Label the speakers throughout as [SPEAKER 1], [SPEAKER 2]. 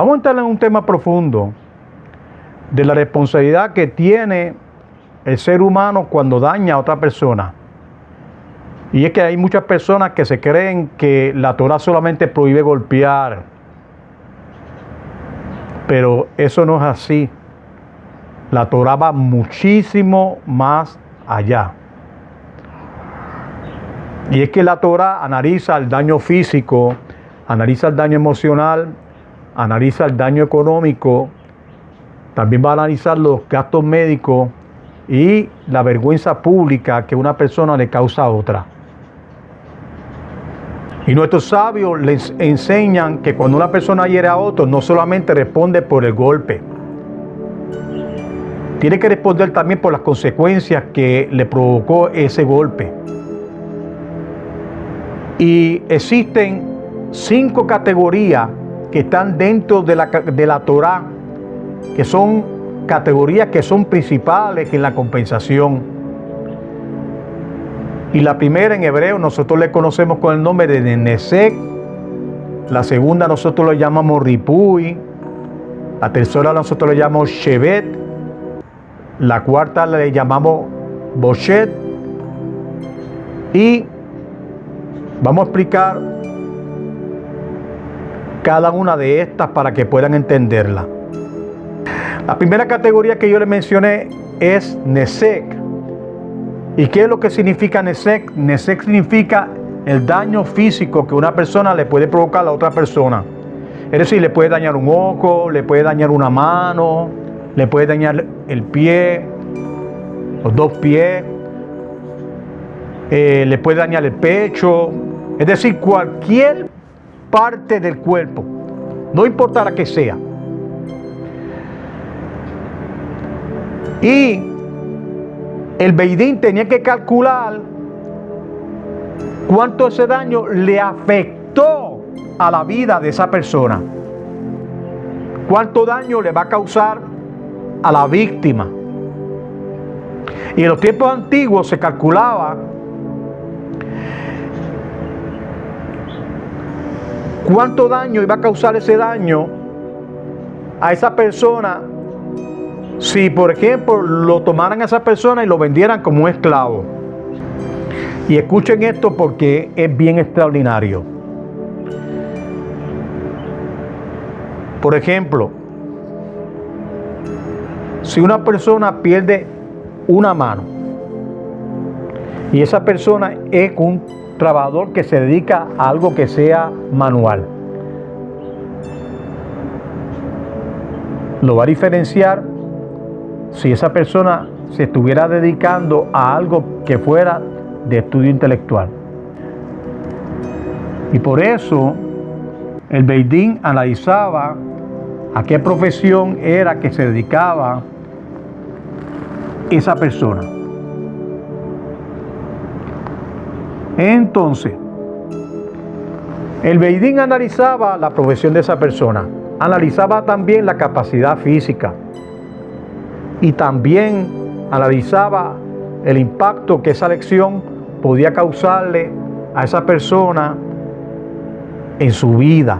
[SPEAKER 1] Vamos a entrar en un tema profundo de la responsabilidad que tiene el ser humano cuando daña a otra persona. Y es que hay muchas personas que se creen que la Torá solamente prohíbe golpear. Pero eso no es así. La Torá va muchísimo más allá. Y es que la Torá analiza el daño físico, analiza el daño emocional, analiza el daño económico, también va a analizar los gastos médicos y la vergüenza pública que una persona le causa a otra. Y nuestros sabios les enseñan que cuando una persona hiere a otro, no solamente responde por el golpe, tiene que responder también por las consecuencias que le provocó ese golpe. Y existen 5 categorías que están dentro de la Torá, que son categorías que son principales en la compensación. Y la primera en hebreo nosotros le conocemos con el nombre de Nesek, la segunda nosotros lo llamamos Ripuy, la tercera nosotros le llamamos Shevet, la cuarta le llamamos Boshet, y vamos a explicar cada una de estas para que puedan entenderla. La primera categoría que yo les mencioné es Nesek. ¿Y qué es lo que significa Nesek? Nesek significa el daño físico que una persona le puede provocar a la otra persona. Es decir, le puede dañar un ojo, le puede dañar una mano, le puede dañar el pie, los 2 pies, le puede dañar el pecho. Es decir, cualquier parte del cuerpo, no importa la que sea. Y el Beidín tenía que calcular cuánto ese daño le afectó a la vida de esa persona. Cuánto daño le va a causar a la víctima. Y en los tiempos antiguos se calculaba cuánto daño iba a causar ese daño a esa persona si, por ejemplo, lo tomaran a esa persona y lo vendieran como un esclavo. Y escuchen esto porque es bien extraordinario. Por ejemplo, si una persona pierde una mano y esa persona es un trabajador que se dedica a algo que sea manual, lo va a diferenciar si esa persona se estuviera dedicando a algo que fuera de estudio intelectual. Y por eso el Beidín analizaba a qué profesión era que se dedicaba esa persona. Entonces, el Beidín analizaba la profesión de esa persona, analizaba también la capacidad física y también analizaba el impacto que esa lección podía causarle a esa persona en su vida.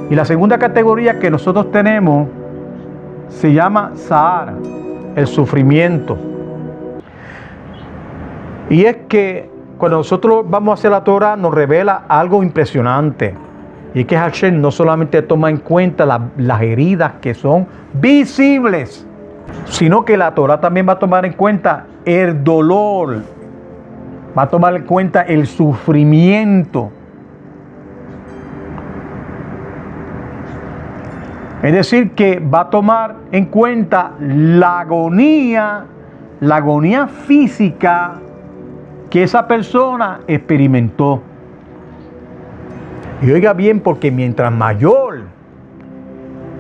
[SPEAKER 1] Y la segunda categoría que nosotros tenemos se llama Sa'ar, el sufrimiento. Y es que cuando nosotros vamos hacia la Torah nos revela algo impresionante. Y es que Hashem no solamente toma en cuenta las heridas que son visibles, sino que la Torah también va a tomar en cuenta el dolor, va a tomar en cuenta el sufrimiento. Es decir, que va a tomar en cuenta la agonía física que esa persona experimentó. Y oiga bien, porque mientras mayor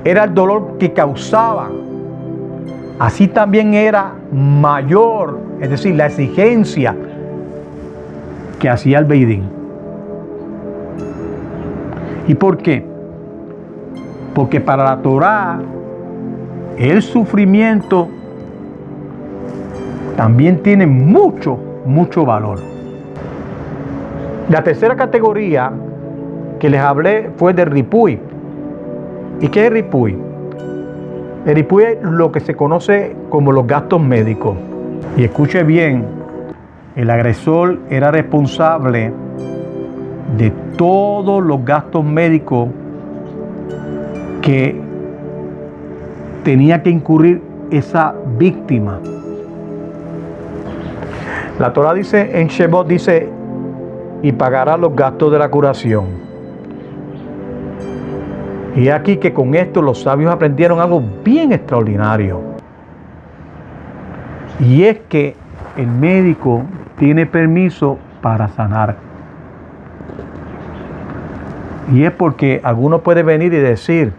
[SPEAKER 1] era el dolor que causaba, así también era mayor, es decir, la exigencia que hacía el Beidín. ¿Y por qué? Porque para la Torá el sufrimiento también tiene mucho valor. La tercera categoría que les hablé fue de Ripuy. ¿Y qué es el RIPUY? El RIPUY es lo que se conoce como los gastos médicos. Y escuche bien, el agresor era responsable de todos los gastos médicos que tenía que incurrir esa víctima. La Torá dice en Shemot, dice, y pagará los gastos de la curación. Y aquí que con esto los sabios aprendieron algo bien extraordinario. Y es que el médico tiene permiso para sanar. Y es porque alguno puede venir y decir,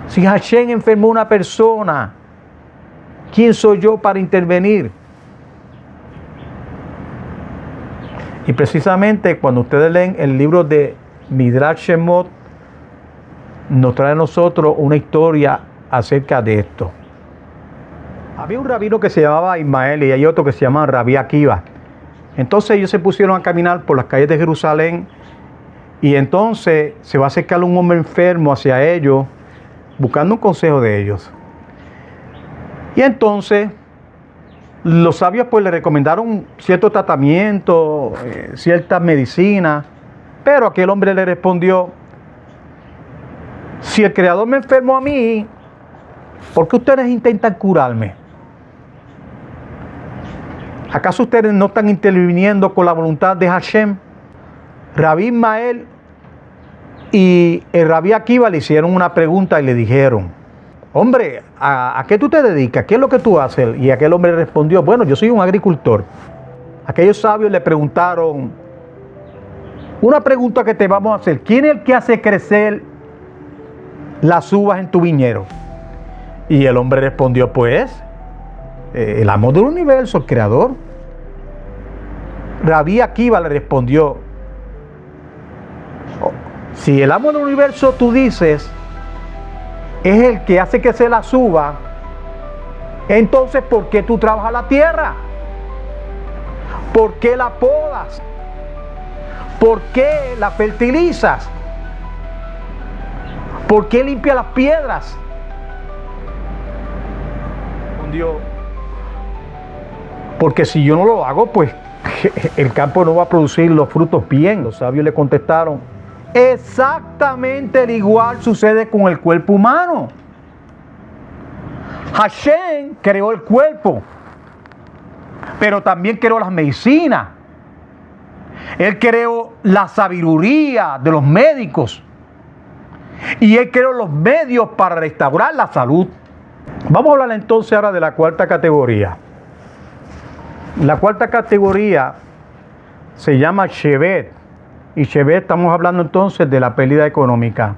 [SPEAKER 1] si Hashem enfermó a una persona, ¿quién soy yo para intervenir? Y precisamente cuando ustedes leen el libro de Midrash Shemot, nos trae a nosotros una historia acerca de esto. Había un rabino que se llamaba Ismael y hay otro que se llama Rabí Akiva. Entonces ellos se pusieron a caminar por las calles de Jerusalén y entonces se va a acercar un hombre enfermo hacia ellos, buscando un consejo de ellos. Y entonces los sabios pues le recomendaron cierto tratamiento, ciertas medicinas, pero aquel hombre le respondió, si el Creador me enfermó a mí, ¿por qué ustedes intentan curarme? ¿Acaso ustedes no están interviniendo con la voluntad de Hashem? Rabí Ismael y el Rabí Akiva le hicieron una pregunta y le dijeron, hombre, ¿a qué tú te dedicas? ¿Qué es lo que tú haces? Y aquel hombre respondió, bueno, yo soy un agricultor. Aquellos sabios le preguntaron, una pregunta que te vamos a hacer, ¿quién es el que hace crecer las uvas en tu viñedo? Y el hombre respondió, pues, el amo del universo, el creador. Rabí Akiva le respondió, si el amo del universo tú dices es el que hace crecer las uvas, entonces ¿por qué tú trabajas la tierra? ¿Por qué la podas? ¿Por qué la fertilizas? ¿Por qué limpias las piedras? Respondió, porque si yo no lo hago, pues el campo no va a producir los frutos bien. Los sabios le contestaron, exactamente el igual sucede con el cuerpo humano. Hashem creó el cuerpo, pero también creó las medicinas. Él creó la sabiduría de los médicos y Él creó los medios para restaurar la salud. Vamos a hablar entonces ahora de la cuarta categoría. La cuarta categoría se llama Shevet. Y Shevet, estamos hablando entonces de la pérdida económica.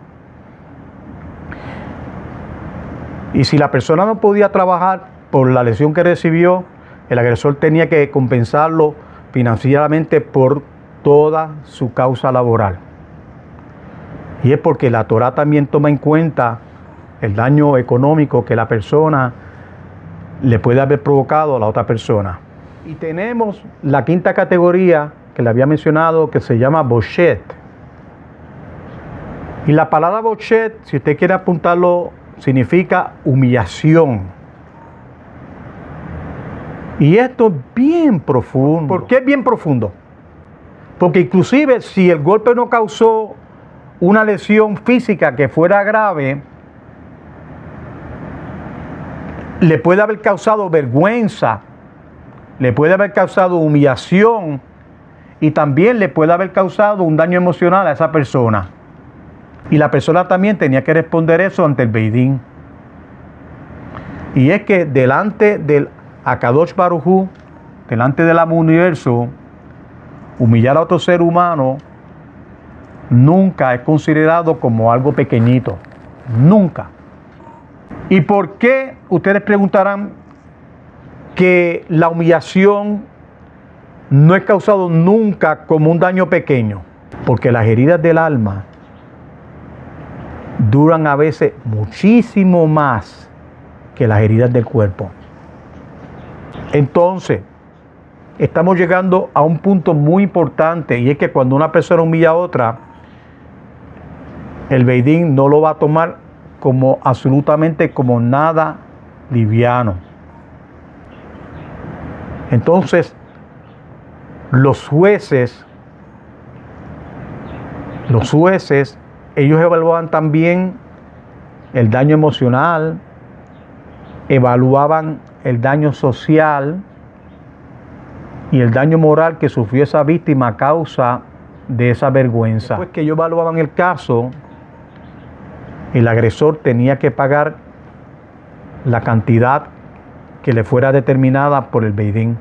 [SPEAKER 1] Y si la persona no podía trabajar por la lesión que recibió, el agresor tenía que compensarlo financieramente por toda su causa laboral. Y es porque la Torá también toma en cuenta el daño económico que la persona le puede haber provocado a la otra persona. Y tenemos la quinta categoría que le había mencionado, que se llama Boshet. Y la palabra Boshet, si usted quiere apuntarlo, significa humillación. Y esto es bien profundo. ¿Por qué es bien profundo? Porque inclusive si el golpe no causó una lesión física que fuera grave, le puede haber causado vergüenza, le puede haber causado humillación y también le puede haber causado un daño emocional a esa persona. Y la persona también tenía que responder eso ante el Beidín. Y es que delante del Akadosh Baruj Hu, delante del amo universo, humillar a otro ser humano nunca es considerado como algo pequeñito. Nunca. ¿Y por qué? Ustedes preguntarán que la humillación no es causado nunca como un daño pequeño. Porque las heridas del alma duran a veces muchísimo más que las heridas del cuerpo. Entonces, estamos llegando a un punto muy importante, y es que cuando una persona humilla a otra, el Beidín no lo va a tomar como absolutamente como nada liviano. Entonces, los jueces, ellos evaluaban también el daño emocional, evaluaban el daño social y el daño moral que sufrió esa víctima a causa de esa vergüenza. Después que ellos evaluaban el caso, el agresor tenía que pagar la cantidad que le fuera determinada por el Beidín.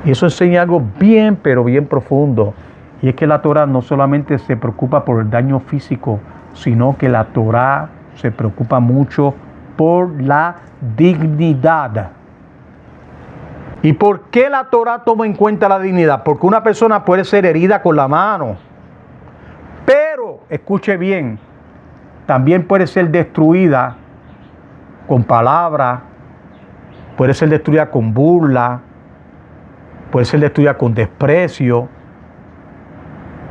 [SPEAKER 1] Y eso enseña algo bien, pero bien profundo. Y es que la Torá no solamente se preocupa por el daño físico, sino que la Torá se preocupa mucho por la dignidad. ¿Y por qué la Torá toma en cuenta la dignidad? Porque una persona puede ser herida con la mano, pero, escuche bien, también puede ser destruida con palabras, puede ser destruida con burla, puede ser destruida con desprecio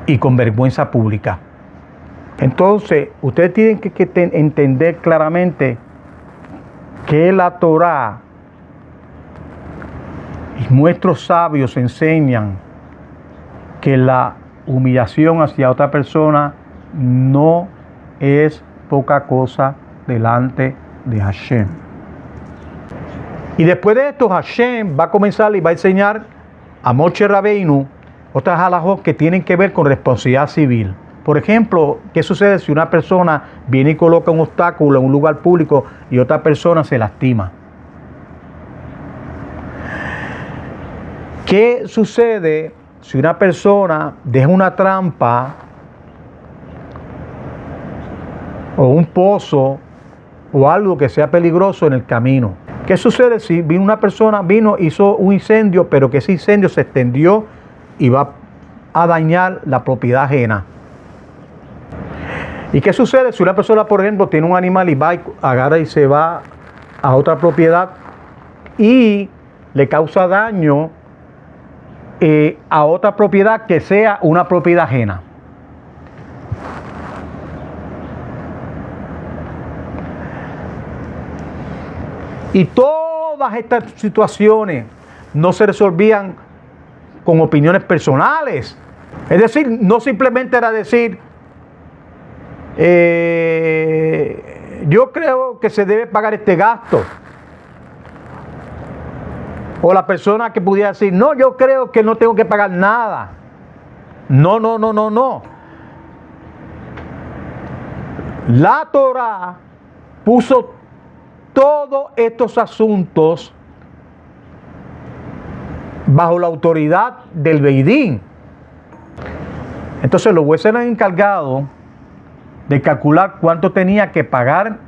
[SPEAKER 1] y con vergüenza pública. Entonces, ustedes tienen que entender claramente que la Torá y nuestros sabios enseñan que la humillación hacia otra persona no es poca cosa delante de Hashem. Y después de esto, Hashem va a comenzar y va a enseñar a Moshe Rabbeinu otras halajot que tienen que ver con responsabilidad civil. Por ejemplo, ¿qué sucede si una persona viene y coloca un obstáculo en un lugar público y otra persona se lastima? ¿Qué sucede si una persona deja una trampa o un pozo o algo que sea peligroso en el camino? ¿Qué sucede si una persona hizo un incendio, pero que ese incendio se extendió y va a dañar la propiedad ajena? ¿Y qué sucede si una persona, por ejemplo, tiene un animal y va y agarra y se va a otra propiedad y le causa daño a otra propiedad que sea una propiedad ajena? Y todas estas situaciones no se resolvían con opiniones personales. Es decir, no simplemente era decir, yo creo que se debe pagar este gasto. O la persona que pudiera decir, no, yo creo que no tengo que pagar nada. No. La Torá puso todos estos asuntos bajo la autoridad del Beidín. Entonces los jueces eran encargados de calcular cuánto tenía que pagar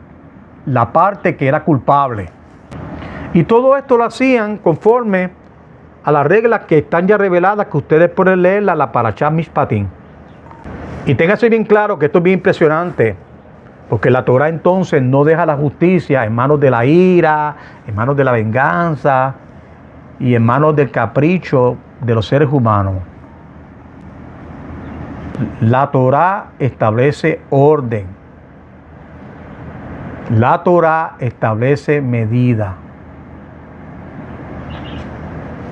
[SPEAKER 1] la parte que era culpable. Y todo esto lo hacían conforme a las reglas que están ya reveladas, que ustedes pueden leerla, la Parashá Mishpatim. Y ténganse bien claro que esto es bien impresionante, porque la Torá entonces no deja la justicia en manos de la ira, en manos de la venganza y en manos del capricho de los seres humanos. La Torá establece orden. La Torá establece medida.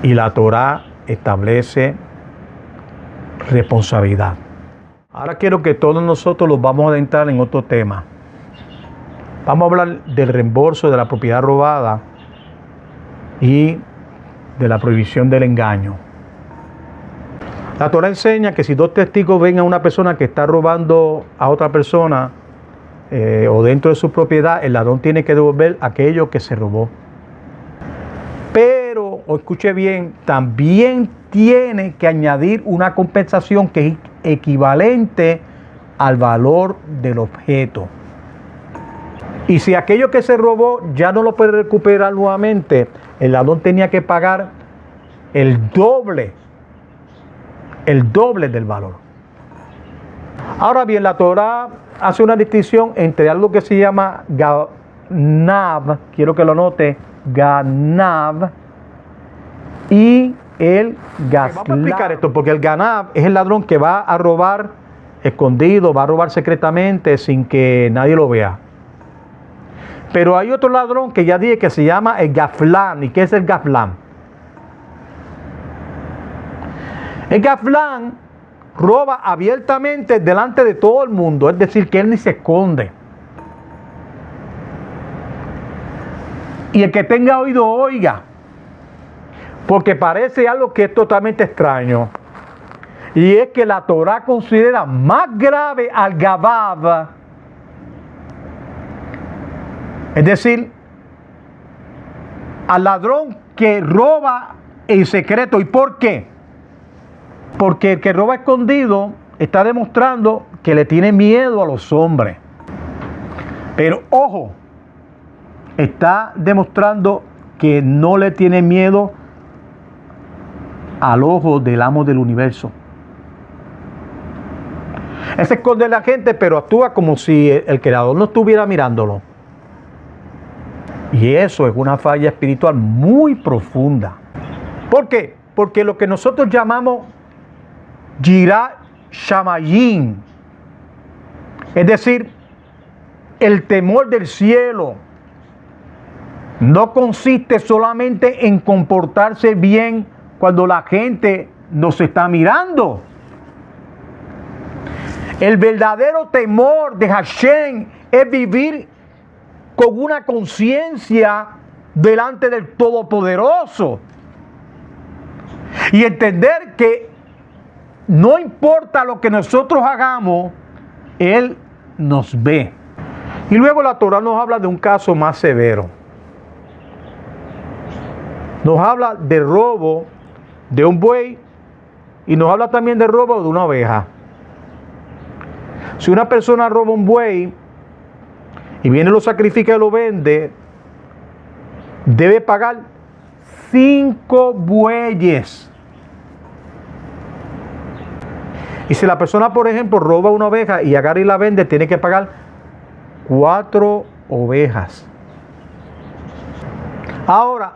[SPEAKER 1] Y la Torá establece responsabilidad. Ahora quiero que todos nosotros los vamos a adentrar en otro tema. Vamos a hablar del reembolso de la propiedad robada y de la prohibición del engaño. La Torá enseña que si dos testigos ven a una persona que está robando a otra persona o dentro de su propiedad, el ladrón tiene que devolver aquello que se robó. Pero, o escuche bien, también tiene que añadir una compensación que es equivalente al valor del objeto. Y si aquello que se robó ya no lo puede recuperar nuevamente, el ladrón tenía que pagar el doble del valor. Ahora bien, la Torá hace una distinción entre algo que se llama Ganav, quiero que lo note, Ganav, y el Gaslav. Vamos a explicar esto, porque el Ganav es el ladrón que va a robar escondido, va a robar secretamente sin que nadie lo vea. Pero hay otro ladrón que ya dije que se llama el gaflán. ¿Y qué es el gaflán? El gaflán roba abiertamente delante de todo el mundo, es decir, que él ni se esconde. Y el que tenga oído, oiga, porque parece algo que es totalmente extraño. Y es que la Torá considera más grave al gabab, es decir, al ladrón que roba en secreto. ¿Y por qué? Porque el que roba escondido está demostrando que le tiene miedo a los hombres. Pero ojo, está demostrando que no le tiene miedo al ojo del amo del universo. Él se esconde de la gente, pero actúa como si el creador no estuviera mirándolo. Y eso es una falla espiritual muy profunda. ¿Por qué? Porque lo que nosotros llamamos Yirat Shamayim, es decir, el temor del cielo, no consiste solamente en comportarse bien cuando la gente nos está mirando. El verdadero temor de Hashem es vivir con una conciencia delante del Todopoderoso y entender que no importa lo que nosotros hagamos, Él nos ve. Y luego la Torá nos habla de un caso más severo. Nos habla de robo de un buey y nos habla también de robo de una oveja. Si una persona roba un buey y viene, lo sacrifica y lo vende, debe pagar 5 bueyes. Y si la persona, por ejemplo, roba una oveja y agarra y la vende, tiene que pagar 4 ovejas. Ahora,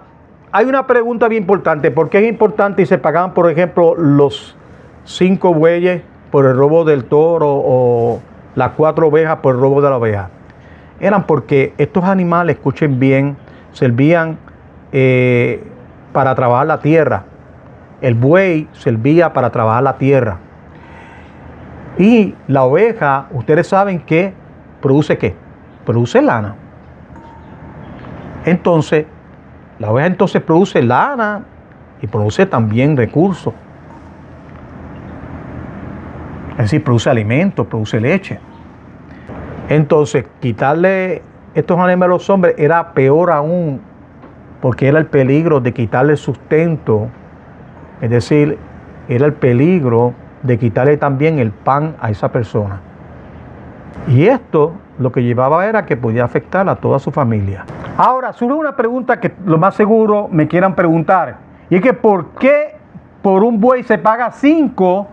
[SPEAKER 1] hay una pregunta bien importante. ¿Por qué es importante y se pagaban, por ejemplo, los 5 bueyes por el robo del toro o las 4 ovejas por el robo de la oveja? Eran porque estos animales, escuchen bien, servían para trabajar la tierra. El buey servía para trabajar la tierra. Y la oveja, ustedes saben que produce ¿qué? Produce lana. Entonces, la oveja entonces produce lana y produce también recursos. Es decir, produce alimentos, produce leche. Entonces, quitarle estos animales a los hombres era peor aún, porque era el peligro de quitarle el sustento. Es decir, era el peligro de quitarle también el pan a esa persona. Y esto lo que llevaba era que podía afectar a toda su familia. Ahora, surge una pregunta que lo más seguro me quieran preguntar. Y es que ¿por qué por un buey se paga 5,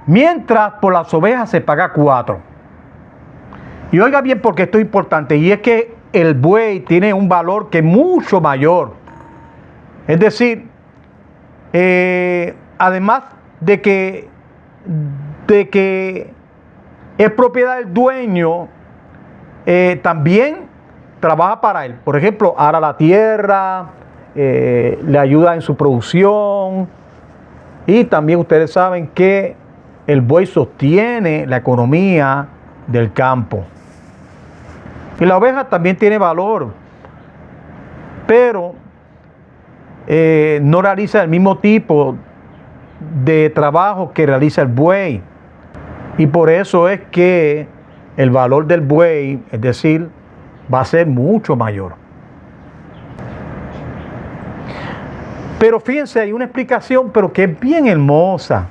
[SPEAKER 1] mientras por las ovejas se paga 4? Y oiga bien porque esto es importante. Y es que el buey tiene un valor que es mucho mayor. Es decir, además de que es propiedad del dueño, también trabaja para él. Por ejemplo, ara la tierra, le ayuda en su producción. Y también ustedes saben que el buey sostiene la economía del campo. Y la oveja también tiene valor, pero no realiza el mismo tipo de trabajo que realiza el buey. Y por eso es que el valor del buey, es decir, va a ser mucho mayor. Pero fíjense, hay una explicación, pero que es bien hermosa.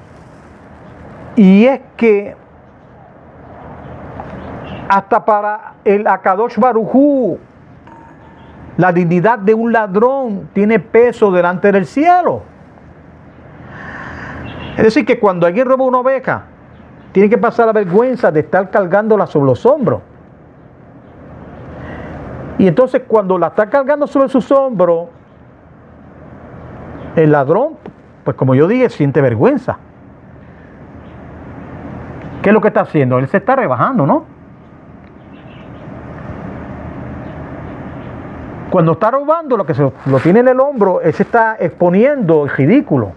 [SPEAKER 1] Y es que hasta para el Akadosh Baruj Hu, la dignidad de un ladrón tiene peso delante del cielo. Es decir, que cuando alguien roba una oveja, tiene que pasar la vergüenza de estar cargándola sobre los hombros. Y entonces cuando la está cargando sobre sus hombros, el ladrón, pues como yo dije, siente vergüenza. ¿Qué es lo que está haciendo? Él se está rebajando, ¿no? Cuando está robando lo que lo tiene en el hombro, él se está exponiendo el ridículo.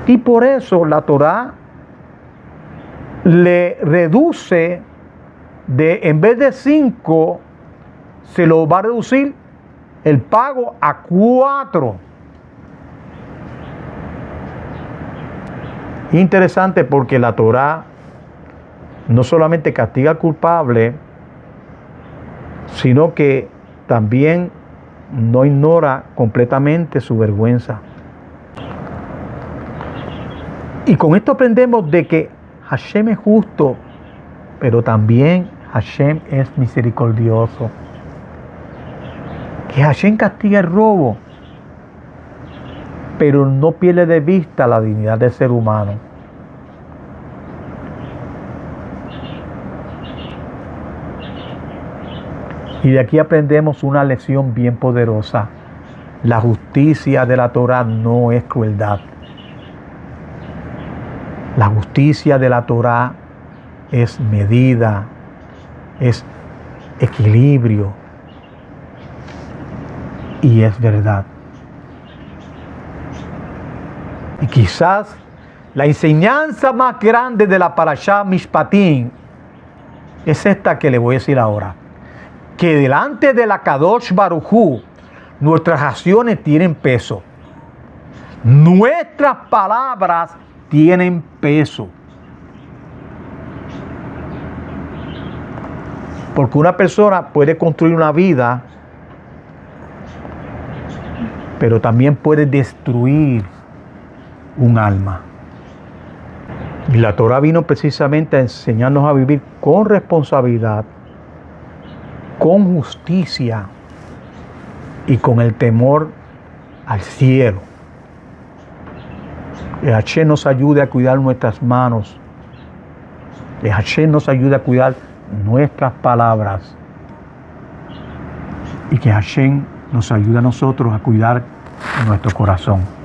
[SPEAKER 1] Y por eso la Torá le reduce en vez de 5, se lo va a reducir el pago a 4. Interesante porque la Torá no solamente castiga al culpable, sino que también no ignora completamente su vergüenza. Y con esto aprendemos de que Hashem es justo, pero también Hashem es misericordioso. Que Hashem castiga el robo, pero no pierde de vista la dignidad del ser humano. Y de aquí aprendemos una lección bien poderosa. La justicia de la Torá no es crueldad. La justicia de la Torá es medida, es equilibrio y es verdad. Y quizás la enseñanza más grande de la Parashá Mishpatim es esta que le voy a decir ahora. Que delante de la Kadosh Baruj Hu, nuestras acciones tienen peso. Nuestras palabras tienen peso. Porque una persona puede construir una vida, pero también puede destruir un alma. Y la Torá vino precisamente a enseñarnos a vivir con responsabilidad, con justicia y con el temor al cielo. Que Hashem nos ayude a cuidar nuestras manos. Que Hashem nos ayude a cuidar nuestras palabras. Y que Hashem nos ayude a nosotros a cuidar nuestro corazón.